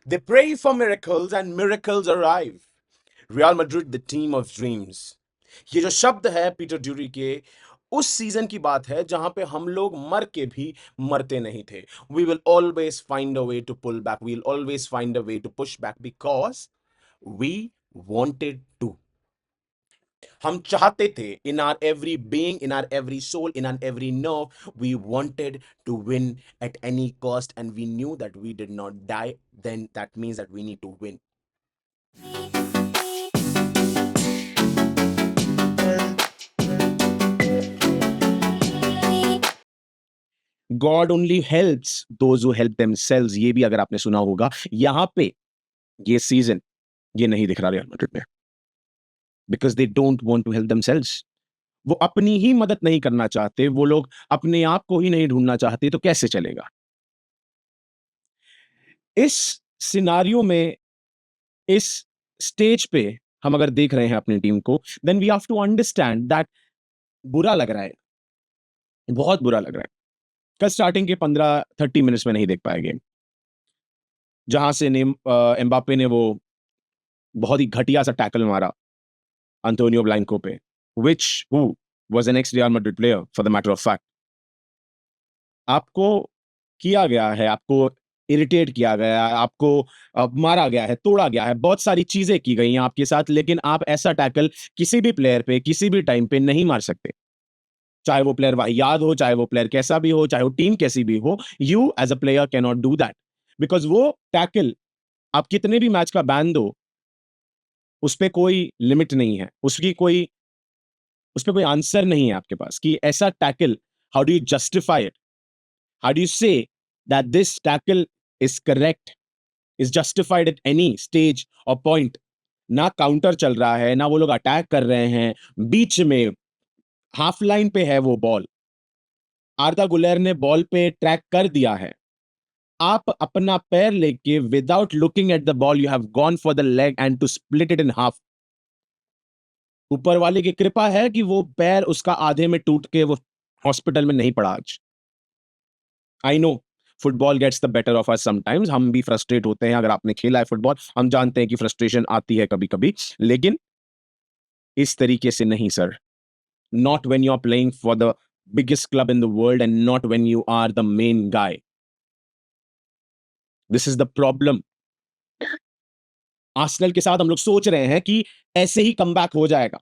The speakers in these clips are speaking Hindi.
They pray for miracles and miracles arrive. Real Madrid, the team of dreams. ये जो शब्द है पीटर ड्यूरी के, उस सीजन की बात है जहां पे हम लोग मर के भी मरते नहीं थे. We will always find a way to pull back. We'll always find a way to push back because we wanted to. हम चाहते थे, in our every being, in our every soul, in our every nerve, we wanted to win at any cost, and we knew that we did not die. Then that means that we need to win. God only helps those who help themselves, ये भी अगर आपने सुना होगा. यहां पे ये सीजन ये नहीं दिख रहा रियल मैड्रिड में, because they don't want to help themselves. वो अपनी ही मदद नहीं करना चाहते, वो लोग अपने आप को ही नहीं ढूंढना चाहते, तो कैसे चलेगा. इस सिनारियो में, इस स्टेज पे हम अगर देख रहे हैं अपनी टीम को, then we have to understand that बुरा लग रहा है, बहुत बुरा लग रहा है. कल स्टार्टिंग के 15-30 मिनट्स में नहीं देख पाए गेम, जहां से एम्बापे ने वो बहुत ही घटिया सा टैकल मारा अंतोनियो ब्लाइंको पे, which who was an ex Real Madrid player for the matter of fact. आपको किया गया है, आपको इरिटेट किया गया है, आपको मारा गया है, तोड़ा गया है, बहुत सारी चीजें की गई हैं आपके साथ, लेकिन आप ऐसा टैकल किसी भी प्लेयर पे किसी भी टाइम पे नहीं मार सकते. चाहे वो प्लेयर वाहियात हो, चाहे वो प्लेयर कैसा भी हो, चाहे वो टीम कैसी भी हो, you as a player can not do that. Because वो टैकल आप कितने भी मैच का बैन दो, उस पे कोई लिमिट नहीं है, उस पे कोई आंसर नहीं है आपके पास कि ऐसा tackle, how do you justify it, how do you say that this tackle is correct, is justified at any stage और पॉइंट. ना काउंटर चल रहा है, ना वो लोग अटैक कर रहे हैं, बीच में हाफ लाइन पे है वो बॉल, आर्दा गुलेर ने बॉल पे ट्रैक कर दिया है, आप अपना पैर लेके without looking at the ball you have gone for the leg and to split it in half. ऊपर वाले की कृपा है कि वो पैर उसका आधे में टूट के वो हॉस्पिटल में नहीं पड़ा आज. I know football gets the better off us sometimes, हम भी फ्रस्ट्रेट होते हैं. अगर आपने खेला है फुटबॉल, हम जानते हैं कि फ्रस्ट्रेशन आती है कभी कभी, लेकिन इस तरीके से नहीं sir. Not when you are playing for the biggest club in the world and not when you are the main guy. This is the problem. Arsenal के साथ हम लोग सोच रहे हैं कि ऐसे ही कमबैक हो जाएगा,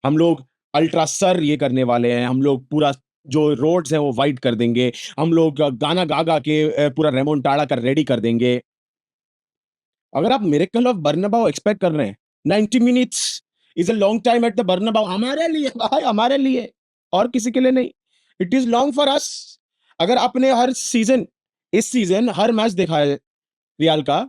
हम लोग अल्ट्रा सर ये करने वाले हैं, हम लोग पूरा जो रोड्स हैं वो वाइड कर देंगे, हम लोग गाना गा गा के पूरा रेमोंटाडा कर रेडी कर देंगे. अगर आप मिरेकल ऑफ बर्नाबाउ एक्सपेक्ट कर रहे हैं, 90 minutes is a long time at the बर्नाबाउ, हमारे लिए भाई, हमारे लिए, और किसी के लिए नहीं. It is long for us. अगर आपने हर सीजन, इस सीजन हर मैच देखा है रियल का,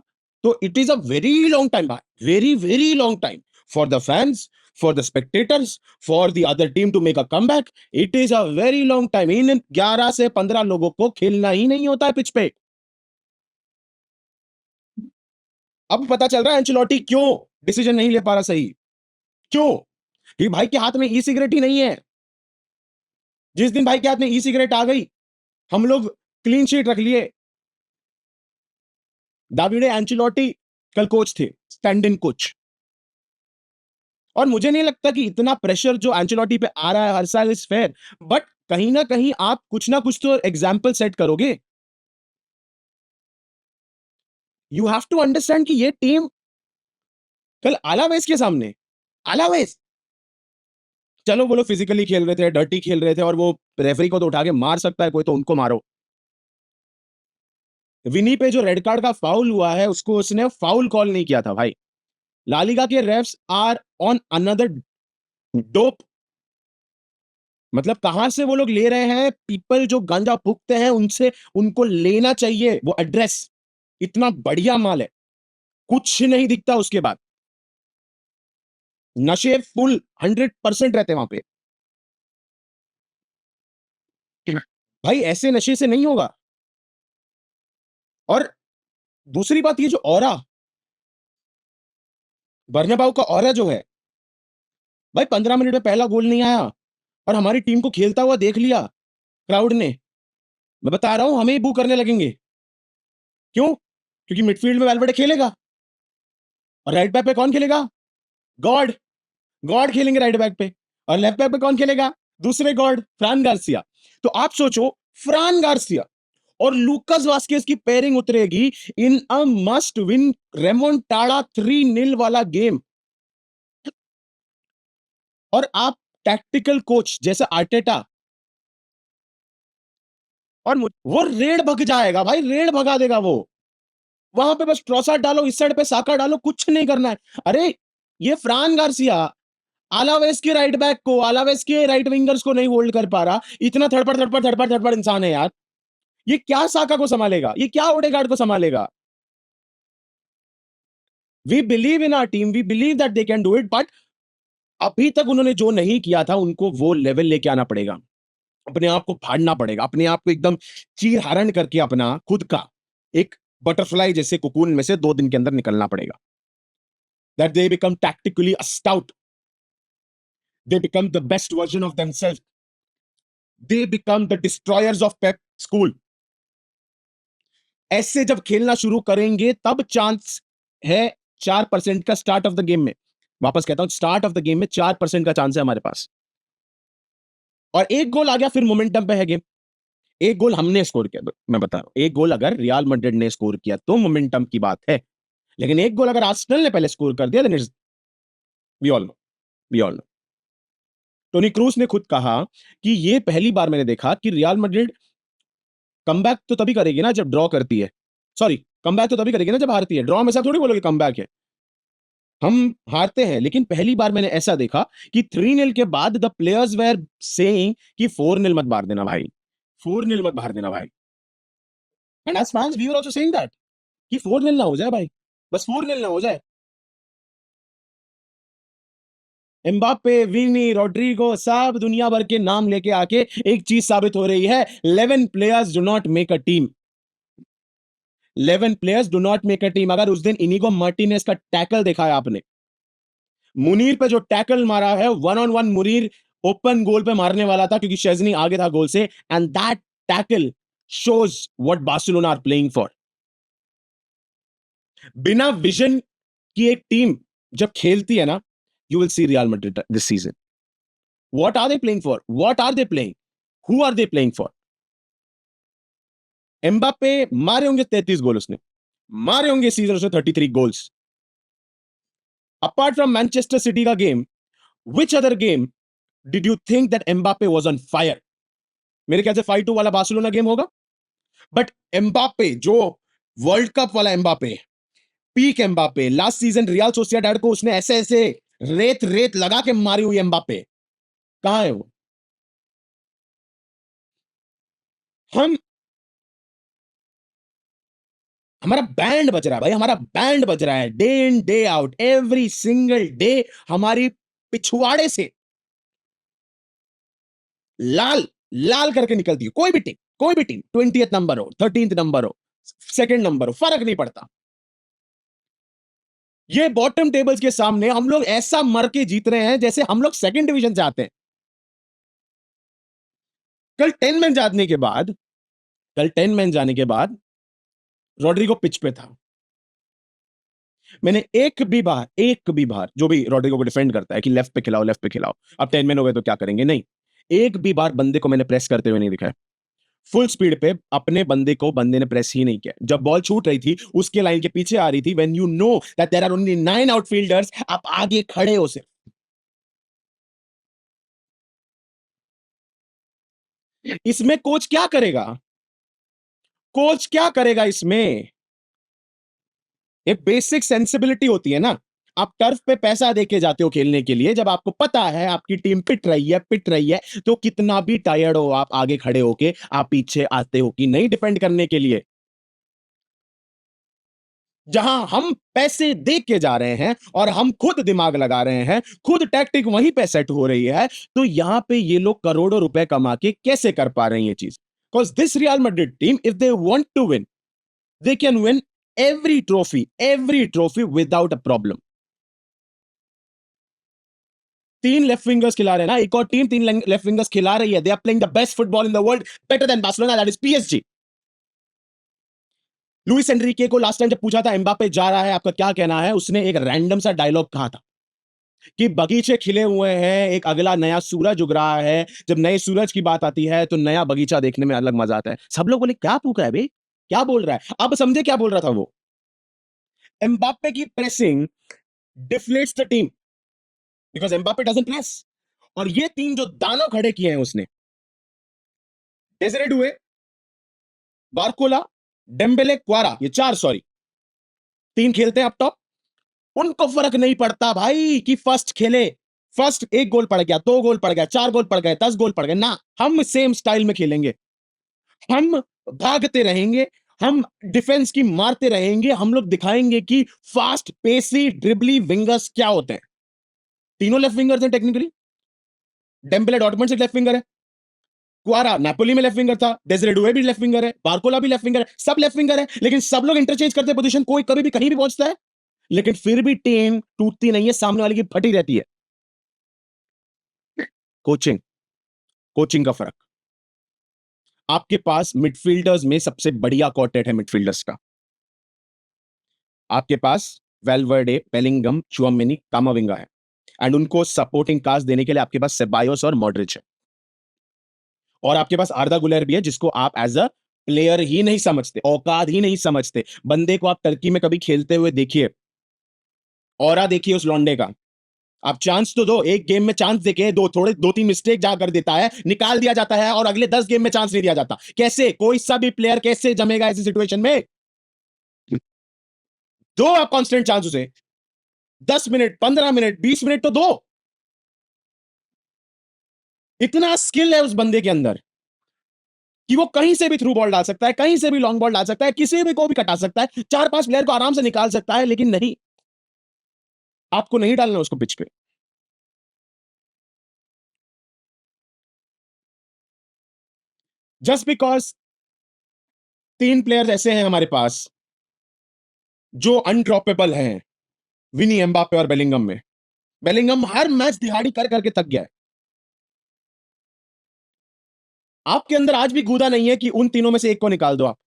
तो it is a very long time भाई, very very long time for the fans, for the spectators, for the other team to make a comeback. It is a very long time. इन 11 से 15 लोगों को खेलना ही नहीं होता है पिच पे. अब पता चल रहा है एंचेलोटी क्यों डिसीजन नहीं ले पा रहा सही. क्यों? कि भाई के हाथ में ई सिगरेट ही नहीं है. जिस दिन भाई के हाथ में ई सिगरेट आ गई, हम लोग क्लीन शीट रख लिए. दाविडे एंचेलोटी कल कोच थे, स्टैंड इन कोच. और मुझे नहीं लगता कि इतना प्रेशर जो एंचेलोटी पे आ रहा है हर साल इज फेयर, बट कहीं ना कहीं आप कुछ ना कुछ तो एग्जाम्पल सेट करोगे. यू हैव टू अंडरस्टैंड कि ये टीम कल अलावेस के सामने, अलावेस, चलो वो लोग फिजिकली खेल रहे थे, डर्टी खेल रहे थे, और वो रेफरी को तो उठा के मार सकता है कोई, तो उनको मारो. विनी पे जो रेड कार्ड का फाउल हुआ है, उसको उसने फाउल कॉल नहीं किया था भाई. लालिगा के refs are on another dope. मतलब कहां से वो लोग ले रहे हैं, पीपल जो गांजा फूकते हैं उनसे, उनको लेना चाहिए वो एड्रेस. इतना बढ़िया माल है, कुछ नहीं दिखता उसके बाद. नशे फुल 100% रहते वहां पे. भाई ऐसे नशे से नहीं होगा. और दूसरी बात, ये जो ऑरा, बर्नाबाउ का ऑरा जो है भाई, 15 मिनट में पहला गोल नहीं आया और हमारी टीम को खेलता हुआ देख लिया क्राउड ने. मैं बता रहा हूं, हमें ही बू करने लगेंगे क्यों? क्योंकि मिडफील्ड में वैल्वर्डे खेलेगा और राइट बैक पे कौन खेलेगा? गॉड। गॉड खेलेंगे राइट बैक पे और लेफ्ट बैक पे कौन खेलेगा? दूसरे गॉड, फ्रान गार्सिया। तो आप सोचो, फ्रान गार्सिया और लूकास वास्केस की पेयरिंग उतरेगी इन अ मस्ट विन रेमोंटाडा 3-0 वाला गेम। और आप टैक्टिकल कोच जैसे आर्टेटा, और वो रेड भग जाएगा भाई, रेड भगा देगा वो। वहां पे बस ट्रोसार्ड डालो, इस साइड पे साका डालो, कुछ नहीं करना है। अरे ये फ्रान गार्सिया अलावेस के राइट बैक को, अलावेस के राइट विंगर्स को नहीं होल्ड कर पा रहा। इतना थड़पड़ थड़पड़ थड़पड़ थड़पड़ इंसान है यार। ये क्या साका को संभालेगा? ये क्या ओडेगार्ड को संभालेगा? We believe in our team, we believe that they can do it, but अभी तक उन्होंने जो नहीं किया था उनको वो लेवल लेके आना पड़ेगा। अपने आप को फाड़ना पड़ेगा, अपने आप को एकदम चीर हरण करके अपना खुद का एक बटरफ्लाई जैसे कुकून में से 2 दिन के अंदर निकलना पड़ेगा। That they become tactically stout, they become the best version of themself, they become the destroyers of Pep school. ऐसे जब खेलना शुरू करेंगे तब चांस है 4% का स्टार्ट ऑफ द गेम में। वापस कहता हूं, स्टार्ट ऑफ द गेम में 4% का चांस है हमारे पास। और एक गोल आ गया फिर मोमेंटम पे है गेम। एक गोल हमने स्कोर किया, मैं बता रहा हूं, एक गोल अगर रियल मैड्रिड ने स्कोर किया तो मोमेंटम की बात है, लेकिन एक गोल अगर आर्सेनल ने पहले स्कोर कर दिया, then it's, we all know, we all know. Toni Kroos ने खुद कहा कि ये पहली बार मैंने देखा कि रियल मैड्रिड कमबैक तो तभी करेगी ना जब ड्रॉ करती है, सॉरी, कमबैक तो तभी करेगी ना जब हारती है। ड्रॉ में सब थोड़ी बोलोगे कमबैक है। हम हारते हैं, लेकिन पहली बार मैंने ऐसा देखा कि 3-0 के बाद द प्लेयर्स वेर सेइंग कि 4-0 मत मार देना भाई, 4-0 मत मार देना भाई। And as fans we were also saying that कि 4-0 ना हो जाए भाई, बस 4-0 ना हो जाए। एम्बापे, विनी, रोड्रिगो, सब दुनिया भर के नाम लेके आके एक चीज साबित हो रही है, 11 players do not make a team. 11 players do not make a team. अगर उस दिन इनिगो मार्टिनेज का टैकल देखा है आपने, मुनीर पे जो टैकल मारा है, 1-on-1 मुनीर ओपन गोल पे मारने वाला था क्योंकि शेजनी आगे था गोल से, and that tackle shows what Barcelona are playing for. बिना विजन की एक टीम जब खेलती है ना, you will see Real Madrid this season. What are they playing for? What are they playing? Who are they playing for? Mbappe मारे होंगे 33 गोल, उसने मारे होंगे सीजन से 33 goals. Apart from Manchester City का game, which other game did you think that Mbappe was on fire? मेरे ख्याल से 5-2 वाला बार्सिलोना गेम होगा। बट एम्बापे जो वर्ल्ड कप वाला Mbappe, peak Mbappe, last season Real Sociedad को उसने ऐसे ऐसे रेत रेत लगा के मारी हुई एम्बापे, कहां है वो? हम हमारा बैंड बज रहा है भाई, हमारा बैंड बज रहा है day in day out, every single day. हमारी पिछवाड़े से लाल लाल करके निकलती है कोई भी टीम, कोई भी टीम, 20th नंबर हो, 13th नंबर हो, सेकंड नंबर हो, फर्क नहीं पड़ता। ये बॉटम टेबल्स के सामने हम लोग ऐसा मर के जीत रहे हैं जैसे हम लोग सेकंड डिवीजन से आते हैं। कल 10 मैन जाने के बाद, कल 10 मैन जाने के बाद रॉड्रिगो पिच पे था। मैंने एक भी बार जो भी रॉड्रिगो को डिफेंड करता है कि लेफ्ट पे खिलाओ, लेफ्ट पे खिलाओ, अब 10 मैन हो गए तो क्या करेंगे, नहीं, एक भी बार बंदे को मैंने प्रेस करते हुए नहीं दिखा है। फुल स्पीड पे अपने बंदे को बंदे ने प्रेस ही नहीं किया। जब बॉल छूट रही थी उसके लाइन के पीछे आ रही थी, when you know that there are only 9 outfielders, आप आगे खड़े हो सिर्फ। इसमें कोच क्या करेगा? कोच क्या करेगा इसमें? एक बेसिक सेंसिबिलिटी होती है ना। आप टर्फ पे पैसा देके जाते हो खेलने के लिए, जब आपको पता है आपकी टीम पिट रही है तो कितना भी टायर्ड हो आप आगे खड़े होके आप पीछे आते हो कि नहीं डिफेंड करने के लिए। जहां हम पैसे दे के जा रहे हैं और हम खुद दिमाग लगा रहे हैं, खुद टैक्टिक वहीं पे सेट हो रही है, तो यहां पे ये लोग करोड़ों रुपए कमा के कैसे कर पा रहे हैं ये चीज? Because this Real Madrid team, if they want to win, they can win every trophy without a problem। 3 left wingers खिला रहे हैं ना, एक और टीम 3 लेफ्ट विंगर्स खिला रही है। They are playing the best football in the world, better than Barcelona, that is PSG. Luis Enrique को लास्ट टाइम जब पूछा था एम्बापे जा रहा है आपका क्या कहना है, उसने एक रैंडम सा डायलॉग कहा था कि बगीचे खिले हुए हैं, एक अगला नया सूरज उग रहा है, जब नए सूरज की बात आती है तो नया बगीचा देखने में अलग मजा आता है। सब लोग बोले क्या फूका है बे, क्या बोल रहा है? अब समझे क्या बोल रहा था वो। एम्बापे की pressing deflates the team because Mbappe doesn't press. और ये तीन जो दानव खड़े किए हैं उसने, डेजरे डुए, बारकोला, डेम्बेले, क्वारा, ये चार, सॉरी, तीन खेलते हैं अप टॉप। उनको फर्क नहीं पड़ता भाई कि फर्स्ट खेले, फर्स्ट एक गोल पड़ गया, दो गोल पड़ गया, चार गोल पड़ गए, 10 गोल पड़ गए ना, हम सेम स्टाइल में खेलेंगे, हम भागते रहेंगे, हम डिफेंस की मारते रहेंगे, हम लोग दिखाएंगे कि फास्ट पेसी ड्रिबली विंगर्स क्या होते हैं। तीनों लेफ्ट विंगर्स हैं टेक्निकली। डेम्बेले डॉर्टमंड से लेफ्ट विंगर है, क्वारा नापोली में लेफ्ट विंगर था, डेजरे डुए भी लेफ्ट विंगर है, बारकोला भी लेफ्ट विंगर है, सब लेफ्ट विंगर है, लेकिन सब लोग इंटरचेंज करते हैं पोजीशन, कोई कभी भी कहीं भी पहुंचता है, लेकिन फिर भी टीम टूटती नहीं है, सामने वाले की फटी रहती है। कोचिंग, कोचिंग का फर्क। आपके पास मिडफील्डर्स में सबसे बढ़िया क्वार्टेट है मिडफील्डर्स का। आपके पास वेलवर्डे, बेलिंगम, चुआमेनी, कामाविंगा है, एंड उनको सपोर्टिंग कास्ट देने के लिए आपके पास सेबायोस और मॉड्रिच है, और आपके पास आर्दा गुलेर भी है जिसको आप एज अ प्लेयर ही नहीं समझते, औकात ही नहीं समझते। बंदे को आप टर्की में कभी खेलते हुए देखिए, औरा देखिए उस लौंडे का। आप चांस तो दो, एक गेम में चांस देके दो तीन मिस्टेक जहां कर देता है, निकाल दिया जाता है, और अगले 10 गेम में चांस नहीं दिया जाता। कैसे कोई सा भी प्लेयर कैसे जमेगा ऐसी सिचुएशन में? दो आप कांस्टेंट चांस उसे, 10 मिनट, 15 मिनट, 20 मिनट तो दो। इतना स्किल है उस बंदे के अंदर कि वो कहीं से भी थ्रू बॉल डाल सकता है, कहीं से भी लॉन्ग बॉल डाल सकता है, किसी भी को भी कटा सकता है, 4-5 प्लेयर को आराम से निकाल सकता है, लेकिन नहीं, आपको नहीं डालना उसको पिच पे। जस्ट बिकॉज तीन प्लेयर्स ऐसे हैं हमारे पास जो अनड्रॉपेबल हैं, विनी, एम्बापे और बेलिंगम में। बेलिंगम हर मैच दिहाड़ी कर करके थक गया है। आपके अंदर आज भी गूदा नहीं है कि उन तीनों में से एक को निकाल दो आप,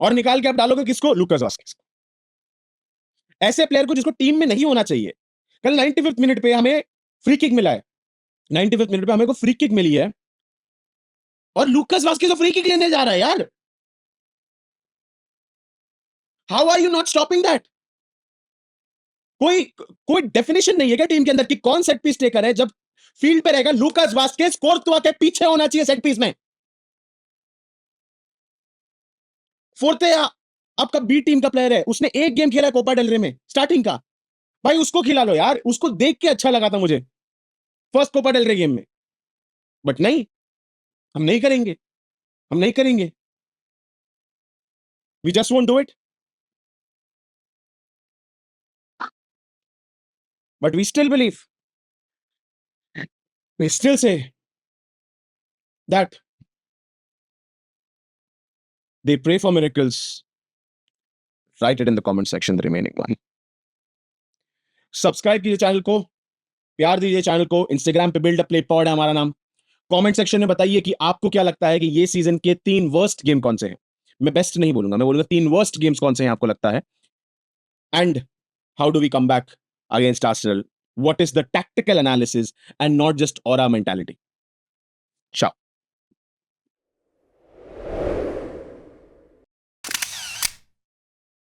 और निकाल के आप डालोगे किसको? लूकास वास्केस को। ऐसे प्लेयर को जिसको टीम में नहीं होना चाहिए। कल 95th मिनट पे हमें फ्री किक मिला है, 95th मिनट पे हमें को फ्री किक मिली है, और लूकास वास्केस तो फ्री किक लेने जा रहा है यार। How are you not stopping that? कोई कोई डेफिनेशन नहीं है क्या टीम के अंदर कि कौन सेट पीस टेकर है? जब फील्ड पे रहेगा लूकास वास्केस, कोर्तुआ के पीछे होना चाहिए सेट पीस में। फोर्ते आपका बी टीम का प्लेयर है, उसने एक गेम खेला कोपा डेल रे में स्टार्टिंग का, भाई उसको खिला लो यार, उसको देख के अच्छा लगा था मुझे first Copa del Rey game में। बट नहीं, हम नहीं करेंगे, हम नहीं करेंगे, we just won't do it. But we still believe, we still say that they pray for miracles. Write it in the comment section, the remaining one. Subscribe कीजिए चैनल को, प्यार दीजिए चैनल को। इंस्टाग्राम पे बिल्ड अप प्ले पॉड है हमारा नाम। कमेंट सेक्शन में बताइए कि आपको क्या लगता है कि ये सीजन के 3 वर्स्ट गेम कौन से हैं। मैं बेस्ट नहीं बोलूंगा, मैं बोलूंगा 3 वर्स्ट गेम्स कौन से हैं आपको लगता है, and how do we come back against Arsenal? What is the tactical analysis and not just aura mentality? Ciao.